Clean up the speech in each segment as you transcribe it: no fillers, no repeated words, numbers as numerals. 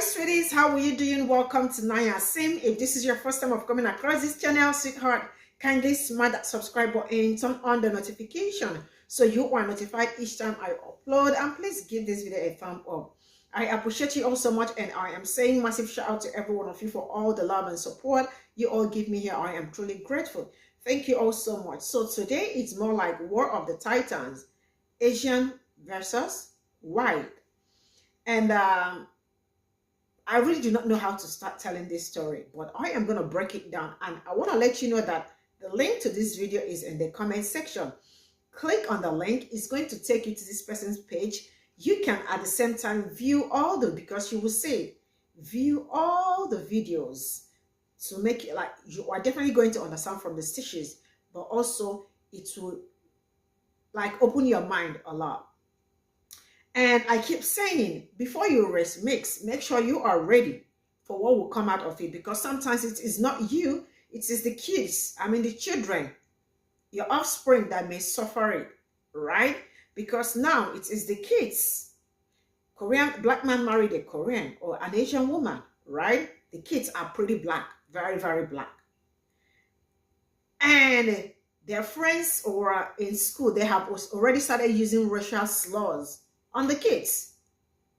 Hi sweeties, how are you doing? Welcome to Naya Sim. If this is your first time of coming across this channel, sweetheart, kindly smash that subscribe button, turn on the notification so you are notified each time I upload, and please give this video a thumb up. I appreciate you all so much, and I am saying massive shout out to every one of you for all the love and support you all give me here. I am truly grateful. Thank you all so much. So today it's more like War of the Titans, Asian versus white. And I really do not know how to start telling this story, but I am going to break it down. And I want to let you know that the link to this video is in the comment section. Click on the link. It's going to take you to this person's page. You can at the same time view all the, because you will see, view all the videos to make it like you are definitely going to understand from the stitches, but also it will like open your mind a lot. And I keep saying, before you race mix, make sure you are ready for what will come out of it, because sometimes it is not you, it is the kids, the children, your offspring that may suffer it, right? Because now it is the kids. Korean black man married a Korean or an Asian woman, right? The kids are pretty black, very, very black. And their friends or in school, they have already started using racial slurs on the kids,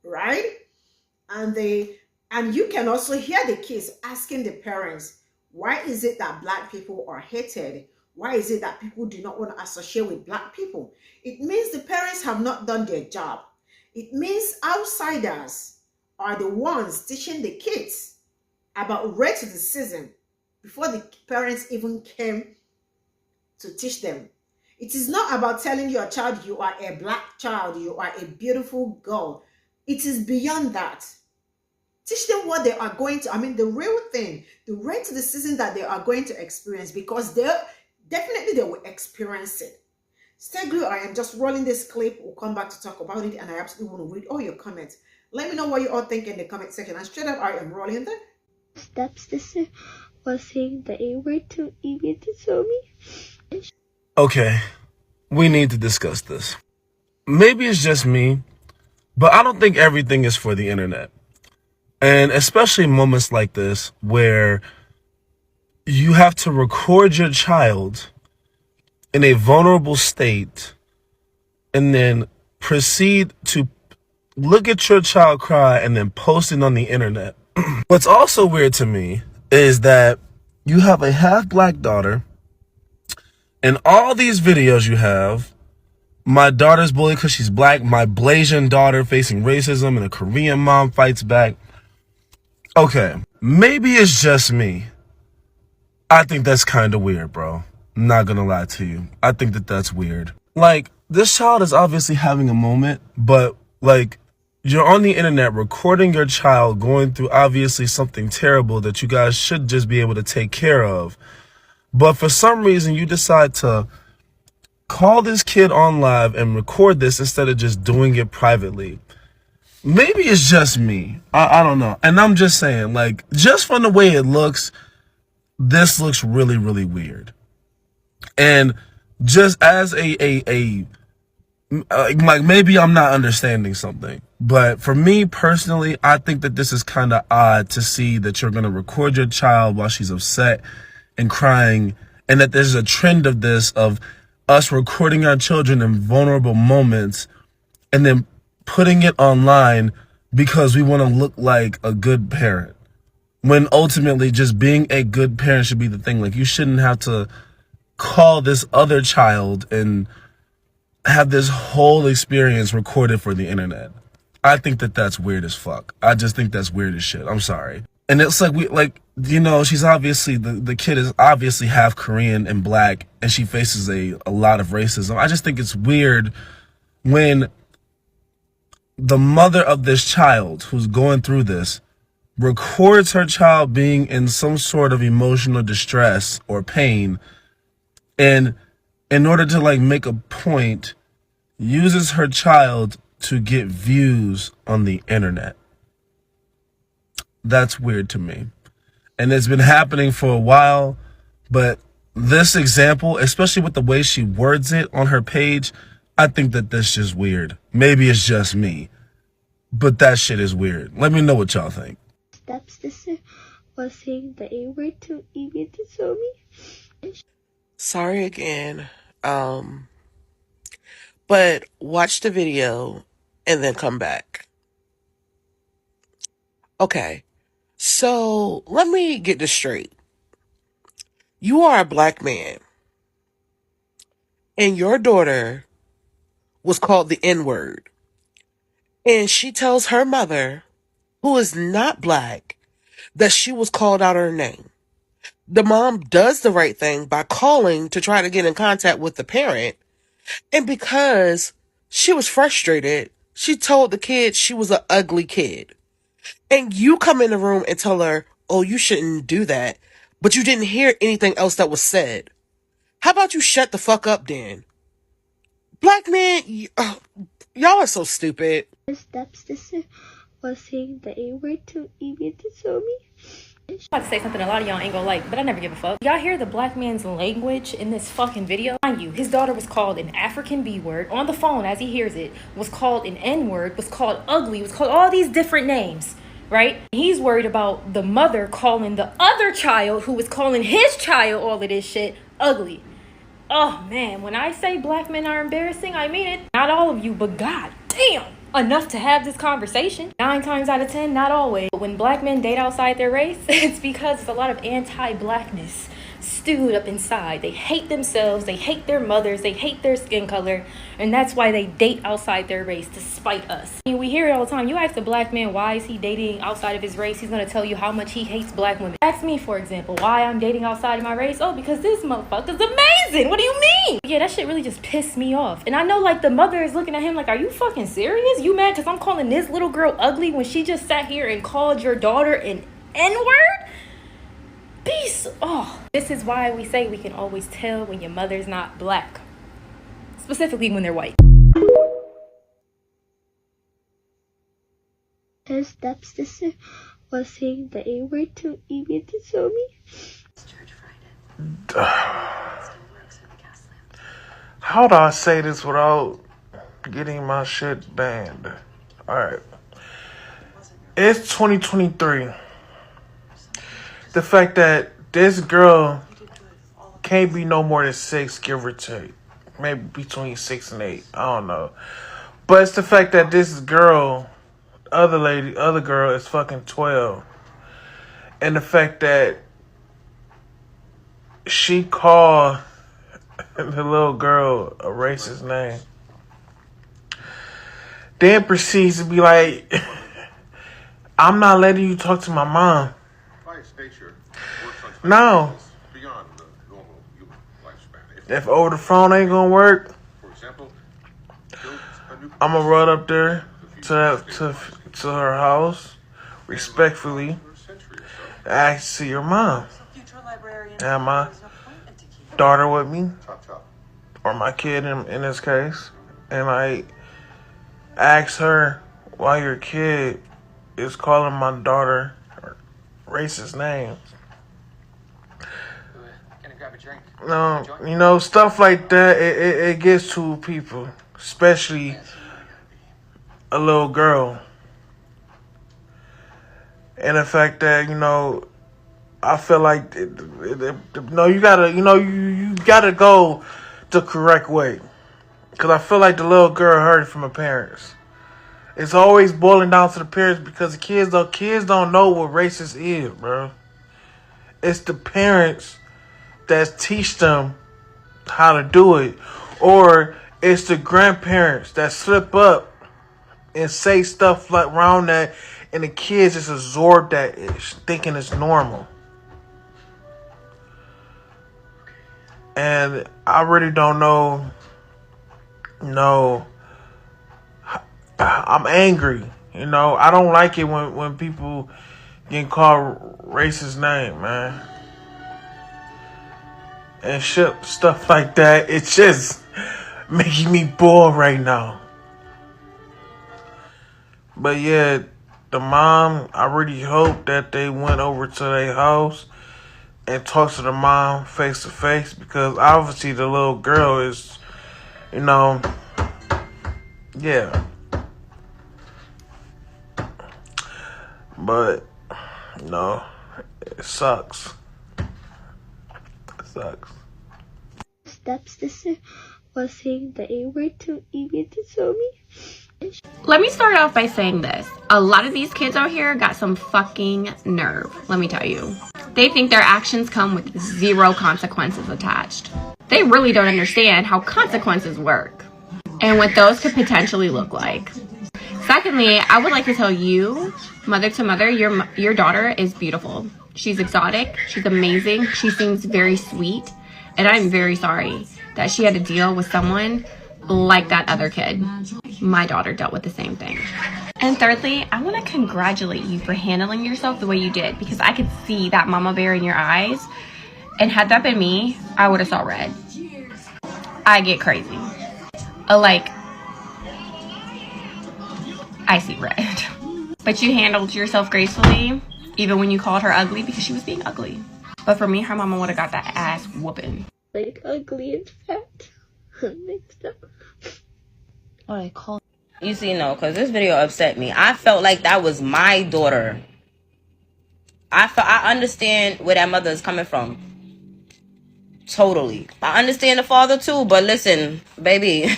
right? And you can also hear the kids asking the parents, why is it that black people are hated? Why is it that people do not want to associate with black people? It means the parents have not done their job. It means outsiders are the ones teaching the kids about racism before the parents even came to teach them. It is not about telling your child you are a black child, you are a beautiful girl. It is beyond that. Teach them what they are going to, the real thing, the racism that they are going to experience, because they will experience it. Stay glued. I am just rolling this clip. We'll come back to talk about it, and I absolutely want to read all your comments. Let me know what you all think in the comment section. And straight up, I am rolling there. Stepsister was saying the A-word to Evie to Somi. Okay, we need to discuss this. Maybe it's just me, but I don't think everything is for the internet. And especially moments like this where you have to record your child in a vulnerable state and then proceed to look at your child cry and then post it on the internet. What's also weird to me is that you have a half-black daughter. In all these videos you have, my daughter's bullied because she's black, my Blasian daughter facing racism, and a Korean mom fights back. Okay, maybe it's just me. I think that's kind of weird, bro. I'm not gonna lie to you. I think that that's weird. Like, this child is obviously having a moment, but like, you're on the internet recording your child going through obviously something terrible that you guys should just be able to take care of. But for some reason, you decide to call this kid on live and record this instead of just doing it privately. Maybe it's just me. I don't know. And I'm just saying, like, just from the way it looks, this looks really, really weird. And just as like, maybe I'm not understanding something. But for me personally, I think that this is kind of odd to see that you're going to record your child while she's upset and crying, and that there's a trend of this, of us recording our children in vulnerable moments and then putting it online because we want to look like a good parent, when ultimately just being a good parent should be the thing. Like, you shouldn't have to call this other child and have this whole experience recorded for the internet. I think that that's weird as fuck. I just think that's weird as shit. I'm sorry. And it's like, she's obviously, the kid is obviously half Korean and black, and she faces a lot of racism. I just think it's weird when the mother of this child who's going through this records her child being in some sort of emotional distress or pain, and in order to like make a point, uses her child to get views on the internet. That's weird to me. And it's been happening for a while, but this example, especially with the way she words it on her page, I think that that's just weird. Maybe it's just me. but that shit is weird. Let me know what y'all think. Stepsister was saying the A-word to me. Sorry again. But watch the video and then come back. Okay. So let me get this straight. You are a black man and your daughter was called the N-word. And she tells her mother, who is not black, that she was called out her name. The mom does the right thing by calling to try to get in contact with the parent. And because she was frustrated, she told the kid she was an ugly kid. And you come in the room and tell her, oh, you shouldn't do that. But you didn't hear anything else that was said. How about you shut the fuck up then? Black men, y'all are so stupid. His stepsister was saying the A-word to me. I'm about to say something a lot of y'all ain't gonna like, but I never give a fuck. Y'all hear the black man's language in this fucking video? Mind you, his daughter was called an African B-word on the phone as he hears it, was called an N-word, was called ugly, was called all these different names, right? He's worried about the mother calling the other child who was calling his child all of this shit ugly. Oh man, when I say black men are embarrassing, I mean it. Not all of you, but god damn. Enough to have this conversation. 9 times out of 10, not always. But when black men date outside their race, it's because there's a lot of anti-blackness stewed up inside. They hate themselves, they hate their mothers, they hate their skin color, and that's why they date outside their race to spite us. I mean, we hear it all the time. You ask a black man why is he dating outside of his race, he's gonna tell you how much he hates black women. Ask me, for example, why I'm dating outside of my race. Oh, because this motherfucker's amazing. What do you mean? Yeah, that shit really just pissed me off. And I know, like, the mother is looking at him like, are you fucking serious? You mad because I'm calling this little girl ugly when she just sat here and called your daughter an N-word? Peace. Oh, this is why we say we can always tell when your mother's not black, specifically when they're white. His stepsister was saying the A-word to me. How do I say this without getting my shit banned? Alright. It's 2023. The fact that this girl can't be no more than 6, give or take. Maybe between 6 and 8. I don't know. But it's the fact that this girl, other girl is fucking 12. And the fact that she called the little girl a racist name. Then proceeds to be like, I'm not letting you talk to my mom. No. If over the phone ain't gonna work, I'm gonna run up there to her house, respectfully, ask to see your mom. Have my daughter with me, or my kid in this case, and I ask her why your kid is calling my daughter racist names. No, you know, stuff like that, it gets to people, especially a little girl. And the fact that, you know, I feel like, no, you gotta go the correct way. Because I feel like the little girl heard it from her parents. It's always boiling down to the parents because the kids don't know what racist is, bro. It's the parents that teach them how to do it. Or it's the grandparents that slip up and say stuff like around that, and the kids just absorb that thinking it's normal. And I really don't know. No, I'm angry. You know, I don't like it when people get called racist name, man. And shit, stuff like that. It's just making me bored right now. But yeah, the mom, I really hope that they went over to their house and talked to the mom face to face, because obviously the little girl is, you know, yeah. But, no, it sucks. It sucks. Stepsister was saying the A-word to Evie to show me. Let me start off by saying this. A lot of these kids out here got some fucking nerve, let me tell you. They think their actions come with zero consequences attached. They really don't understand how consequences work and what those could potentially look like. Secondly, I would like to tell you, mother to mother, your daughter is beautiful. She's exotic, she's amazing, she seems very sweet, and I'm very sorry that she had to deal with someone like that other kid. My daughter dealt with the same thing. And thirdly, I want to congratulate you for handling yourself the way you did, because I could see that mama bear in your eyes, and had that been me, I would have saw red. I get crazy. Like, I see red. But you handled yourself gracefully, even when you called her ugly, because she was being ugly. But for me, her mama would have got that ass whooping. Like ugly and fat. Mixed up. What I call. You see, no, because this video upset me. I felt like that was my daughter. I understand where that mother is coming from. Totally. I understand the father too, but listen, baby,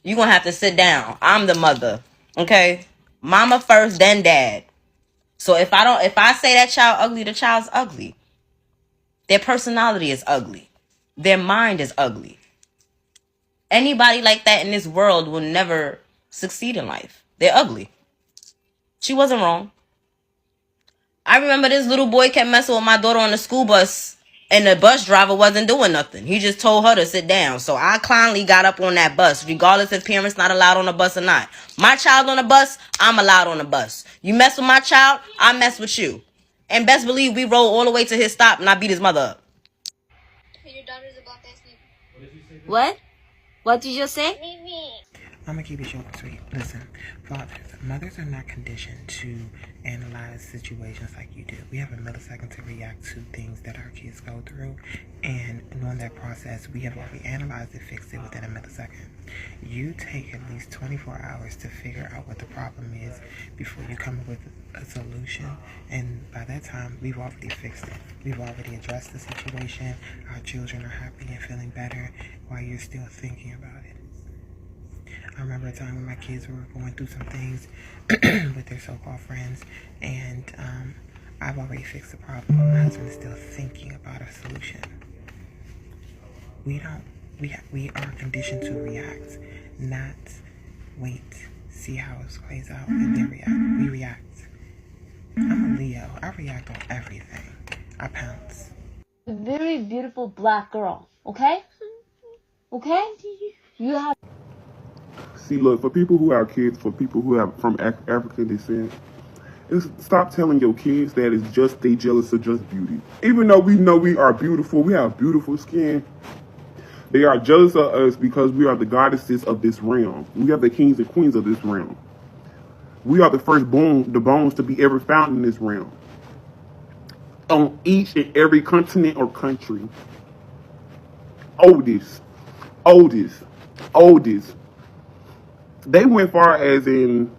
you're gonna have to sit down. I'm the mother. Okay? Mama first, then dad. So if I say that child ugly, the child's ugly. Their personality is ugly. Their mind is ugly. Anybody like that in this world will never succeed in life. They're ugly. She wasn't wrong. I remember this little boy kept messing with my daughter on the school bus, and the bus driver wasn't doing nothing. He just told her to sit down. So I kindly got up on that bus, regardless if parents not allowed on the bus or not. My child on the bus, I'm allowed on the bus. You mess with my child, I mess with you. And best believe we roll all the way to his stop and I beat his mother up. Your daughter's about that sleep. What? What did you just say? I'm gonna keep it short and sweet. Listen, fathers, mothers are not conditioned to analyze situations like you do. We have a millisecond to react to things that our kids go through, and during that process, we have already analyzed it, fixed it within a millisecond. You take at least 24 hours to figure out what the problem is before you come up with a solution, and by that time, we've already fixed it. We've already addressed the situation. Our children are happy and feeling better while you're still thinking about it. I remember a time when my kids were going through some things with their so-called friends, and I've already fixed the problem. My husband is still thinking about a solution. We are conditioned to react, not wait, see how it plays out, and then react. We react. I'm a Leo. I react on everything. I pounce. A very beautiful black girl, okay? Okay? You have. See, look, for people who have kids, for people who have from African descent, stop telling your kids that it's just they jealous of just beauty. Even though we know we are beautiful, we have beautiful skin, they are jealous of us because we are the goddesses of this realm. We are the kings and queens of this realm. We are the firstborn, the bones to be ever found in this realm. On each and every continent or country. Oldest. They went far as in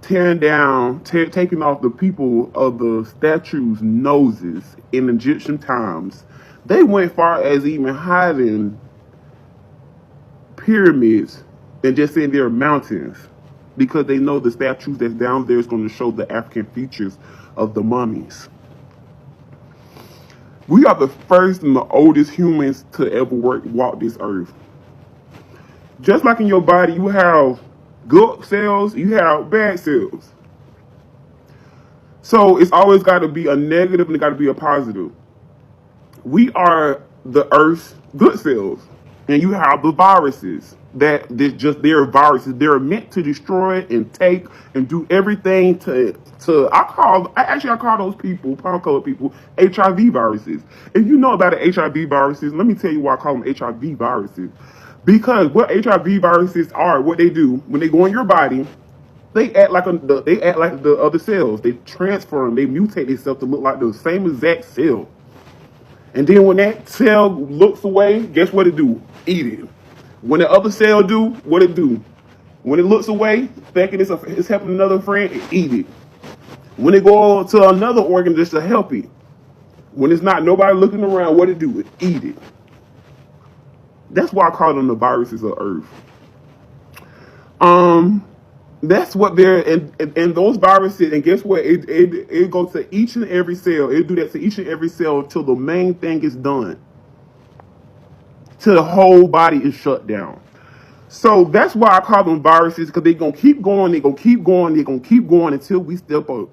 tearing down, taking off the people of the statues' noses in Egyptian times. They went far as even hiding pyramids and just saying they're mountains because they know the statues that's down there is going to show the African features of the mummies. We are the first and the oldest humans to ever walk this earth. Just like in your body, you have good cells, you have bad cells. So it's always got to be a negative and it got to be a positive. We are the Earth's good cells. And you have the viruses they're viruses. They're meant to destroy and take and do everything I call those people, palm-colored people, HIV viruses. If you know about the HIV viruses, let me tell you why I call them HIV viruses. Because what HIV viruses are, what they do, when they go in your body, they act like the other cells. They transform, they mutate themselves to look like the same exact cell. And then when that cell looks away, guess what it do? Eat it. When the other cell do, what it do? When it looks away, thinking it's helping another friend, it eat it. When they go to another organ just to help it. When it's not nobody looking around, what it do? It eat it. That's why I call them the viruses of Earth. That's what they're and those viruses, and guess what? It goes to each and every cell. It do that to each and every cell until the main thing is done. Till the whole body is shut down. So that's why I call them viruses, because they're gonna keep going, they're gonna keep going, they're gonna keep going until we step up.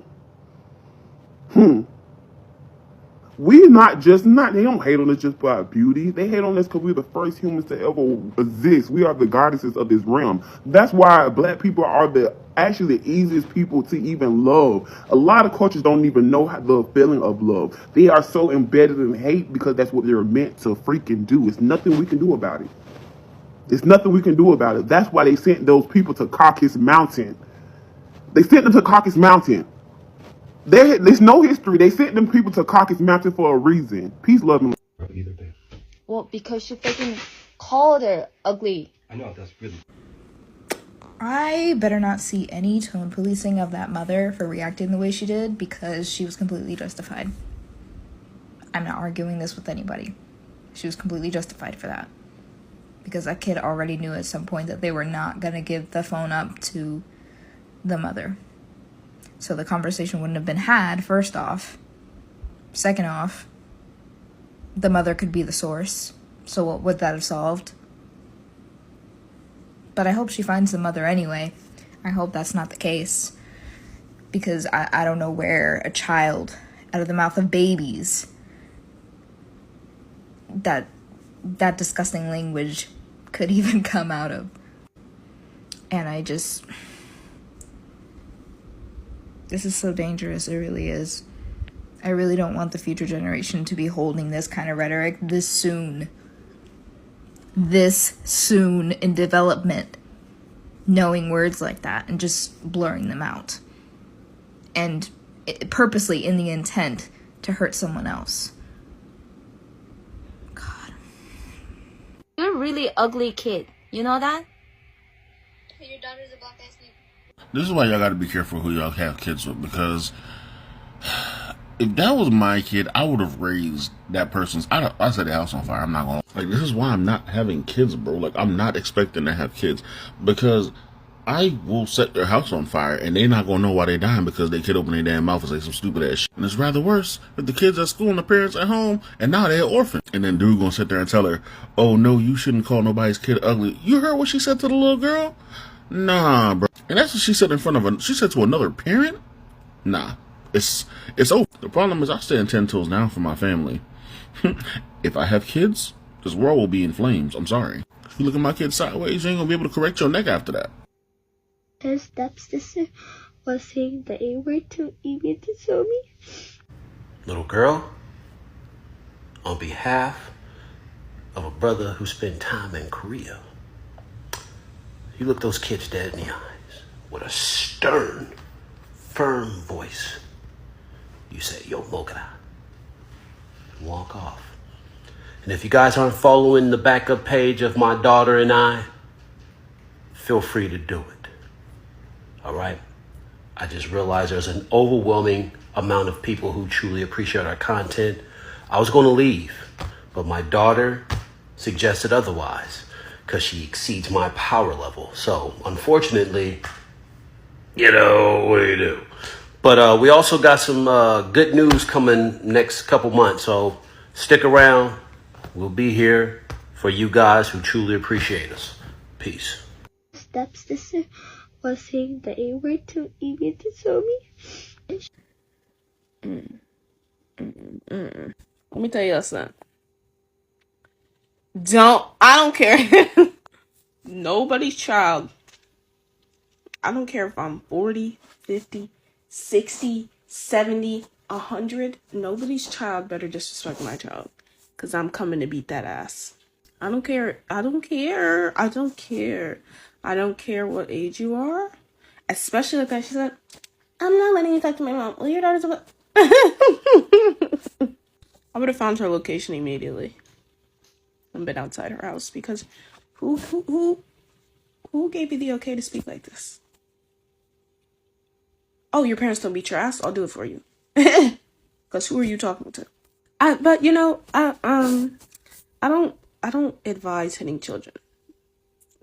We they don't hate on us just for our beauty. They hate on us because we're the first humans to ever exist. We are the goddesses of this realm. That's why black people are actually the easiest people to even love. A lot of cultures don't even know the feeling of love. They are so embedded in hate because that's what they're meant to freaking do. It's nothing we can do about it. There's nothing we can do about it. That's why they sent those people to Caucasus Mountain. They sent them to Caucasus Mountain. There's no history. They sent them people to Caucasus Mountain for a reason. Peace, love, and well, because you freaking called her ugly. I know, that's really... I better not see any tone policing of that mother for reacting the way she did, because she was completely justified. I'm not arguing this with anybody. She was completely justified for that. Because that kid already knew at some point that they were not going to give the phone up to the mother. So the conversation wouldn't have been had, first off. Second off, the mother could be the source. So what would that have solved? But I hope she finds the mother anyway. I hope that's not the case. Because I don't know where a child, out of the mouth of babies, that disgusting language could even come out of. And this is so dangerous, it really is. I really don't want the future generation to be holding this kind of rhetoric this soon in development, knowing words like that and just blurring them out. And purposely in the intent to hurt someone else. You're a really ugly kid. You know that? Your daughter's a black ass nigga. This is why y'all gotta be careful who y'all have kids with, because if that was my kid, I would have raised that person's... I set the house on fire. I'm not gonna... Like, this is why I'm not having kids, bro. Like, I'm not expecting to have kids, because I will set their house on fire, and they're not gonna know why they're dying, because they kid open their damn mouth and say some stupid ass shit. And it's rather worse if the kids at school and the parents at home, and now they're orphaned. And then dude gonna sit there and tell her, oh no, you shouldn't call nobody's kid ugly. You heard what she said to the little girl? Nah, bro. And that's what she said in front of she said to another parent? Nah. It's over. The problem is I stand 10 toes down for my family. If I have kids, this world will be in flames. I'm sorry. If you look at my kids sideways, you ain't gonna be able to correct your neck after that. His stepsister was saying the A-word to Amy to show me. Little girl, on behalf of a brother who spent time in Korea, you look those kids dead in the eyes with a stern, firm voice. You say, yo, Mogara. Walk off. And if you guys aren't following the backup page of my daughter and I, feel free to do it. All right? I just realized there's an overwhelming amount of people who truly appreciate our content. I was going to leave, but my daughter suggested otherwise because she exceeds my power level. So, unfortunately, what do you do? But we also got some good news coming next couple months. So, stick around. We'll be here for you guys who truly appreciate us. Peace. Stepsister was saying the A-word to Amy to show me. Let me tell you something. I don't care. Nobody's child. I don't care if I'm 40, 50, 60, 70, 100. Nobody's child better disrespect my child. Because I'm coming to beat that ass. I don't care. I don't care. I don't care. I don't care what age you are. Especially like that. She said, I'm not letting you talk to my mom. Well, your daughter's a... I would have found her location immediately and been outside her house, because who gave you the okay to speak like this? Oh, your parents don't beat your ass? I'll do it for you. Cause who are you talking to? But you know, I don't advise hitting children.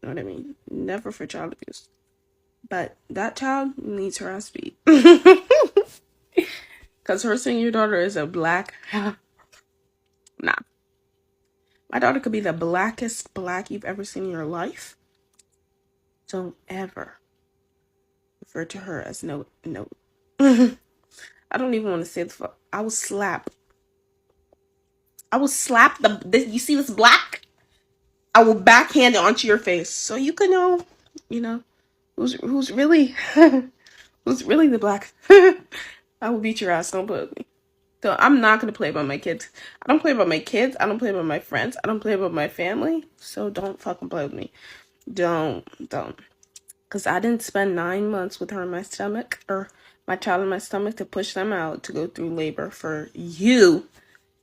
You know what I mean? Never for child abuse. But that child needs her ass beat. Cause her saying your daughter is a black, nah. My daughter could be the blackest black you've ever seen in your life. Don't ever refer to her as no. I don't even want to say the fuck. I will slap you see this black? I will backhand it onto your face so you can know, who's really, who's really the black. I will beat your ass. Don't play with me. So I'm not gonna play about my kids. I don't play about my kids. I don't play about my friends. I don't play about my family. So don't fucking play with me. Don't. Because I didn't spend 9 months with her in my stomach or my child in my stomach to push them out to go through labor for you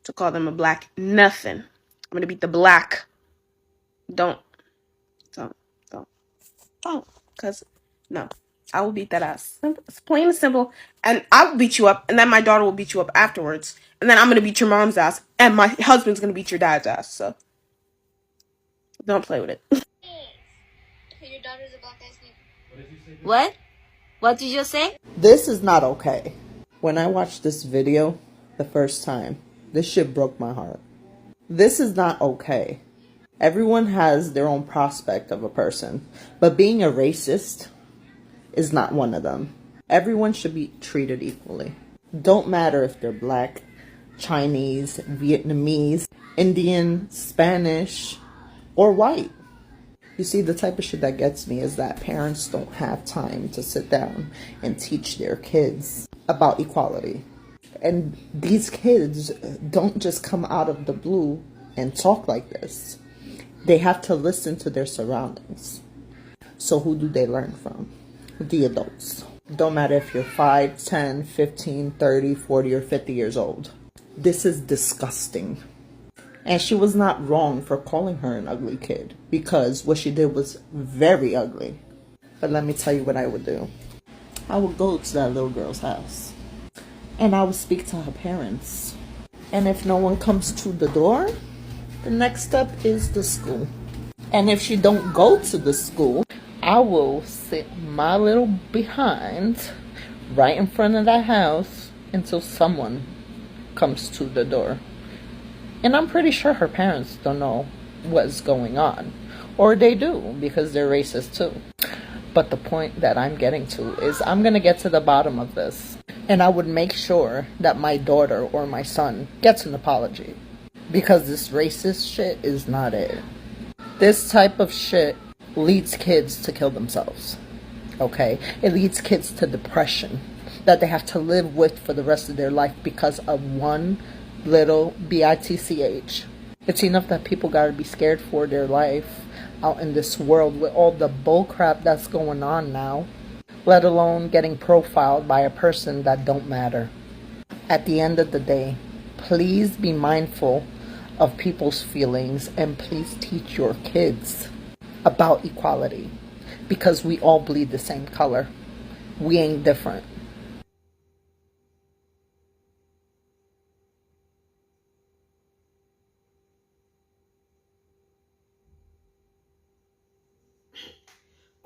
to call them a black nothing. I'm gonna beat the black. Don't. Because, no. I will beat that ass. It's plain and simple. And I will beat you up. And then my daughter will beat you up afterwards. And then I'm gonna beat your mom's ass. And my husband's gonna beat your dad's ass. So, don't play with it. Your daughter's a black ass nigga. What? What did you say? This is not okay. When I watched this video the first time, this shit broke my heart. This is not okay. Everyone has their own prospect of a person, but being a racist is not one of them. Everyone should be treated equally. Don't matter if they're black, Chinese, Vietnamese, Indian, Spanish, or white. You see, the type of shit that gets me is that parents don't have time to sit down and teach their kids about equality. And these kids don't just come out of the blue and talk like this. They have to listen to their surroundings. So who do they learn from? The adults. Don't matter if you're 5, 10, 15, 30, 40, or 50 years old. This is disgusting. And she was not wrong for calling her an ugly kid, because what she did was very ugly. But let me tell you what I would do. I would go to that little girl's house and I would speak to her parents. And if no one comes to the door, the next step is the school. And if she don't go to the school, I will sit my little behind right in front of that house until someone comes to the door. And I'm pretty sure her parents don't know what's going on. Or they do, because they're racist too. But the point that I'm getting to is I'm going to get to the bottom of this. And I would make sure that my daughter or my son gets an apology. Because this racist shit is not it. This type of shit leads kids to kill themselves. Okay? It leads kids to depression that they have to live with for the rest of their life because of one little bitch. It's enough that people gotta be scared for their life out in this world with all the bullcrap that's going on now, let alone getting profiled by a person that don't matter. At the end of the day, please be mindful of people's feelings and please teach your kids about equality, because we all bleed the same color. We ain't different.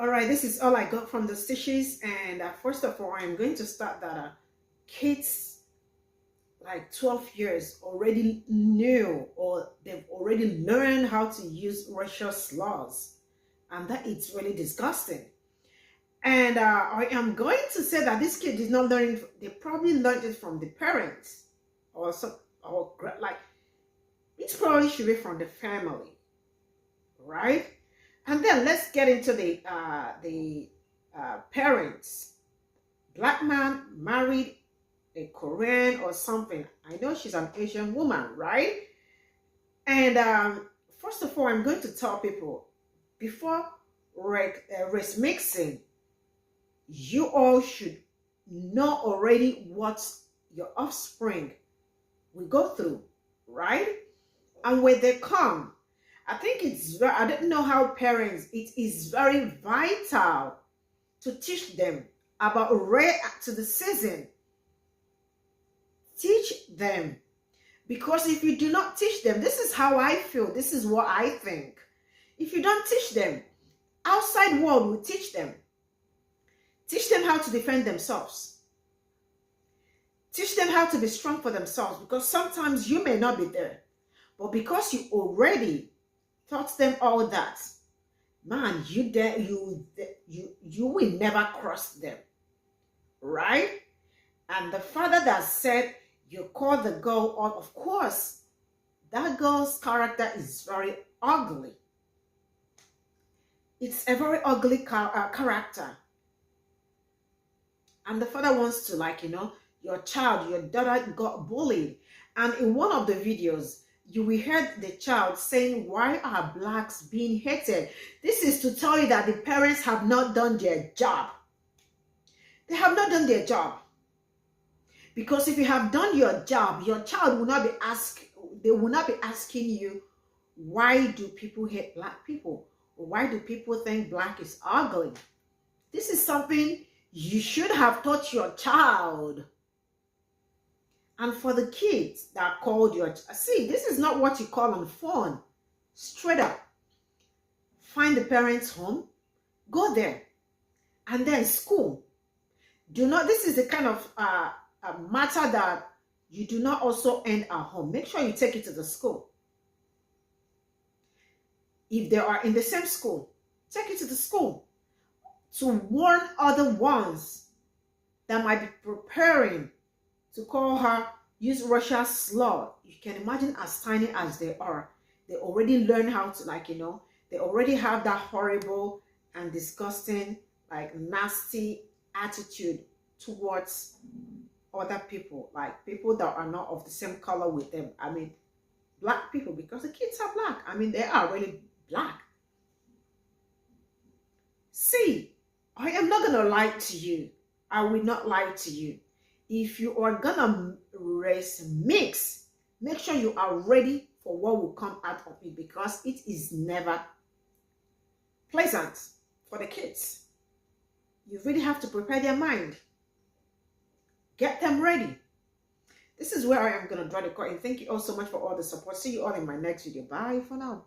All right, this is all I got from the stitches. And first of all, I'm going to start that kids like 12 years already knew, or they've already learned how to use racial slurs. And that it's really disgusting. And I am going to say that this kid is not learning, they probably learned it from the parents. Or like, it probably should be from the family. Right? And then let's get into the parents. Black man married a Korean or something. I know she's an Asian woman, right? And first of all, I'm going to tell people, before race mixing, you all should know already what your offspring will go through, right? And when they come, I think I don't know how parents, it is very vital to teach them about to the season. Teach them. Because if you do not teach them, this is how I feel, this is what I think. If you don't teach them, outside world will teach them. Teach them how to defend themselves. Teach them how to be strong for themselves, because sometimes you may not be there. But because you already taught them all that, man, you will never cross them. Right? And the father that said, you call the girl on, of course, that girl's character is very ugly. It's a very ugly character. And the father wants to, like, your child, your daughter got bullied. And in one of the videos, you will hear the child saying, why are blacks being hated? This is to tell you that the parents have not done their job. They have not done their job. Because if you have done your job, your child will not be asking you, why do people hate black people? Or why do people think black is ugly? This is something you should have taught your child. And for the kids that called see, this is not what you call on the phone. Straight up. Find the parents' home, go there. And then school. This is the kind of matter that you do not also end at home. Make sure you take it to the school. If they are in the same school, take it to the school to warn other ones that might be preparing to call her, use Russian slur. You can imagine as tiny as they are. They already learn how to, they already have that horrible and disgusting, nasty attitude towards other people, like people that are not of the same color with them. I mean, black people, because the kids are black. I mean, they are really black. See, I am not going to lie to you. I will not lie to you. If you are going to raise mix, make sure you are ready for what will come out of it, because it is never pleasant for the kids. You really have to prepare their mind. Get them ready. This is where I am going to draw the curtain. Thank you all so much for all the support. See you all in my next video. Bye for now.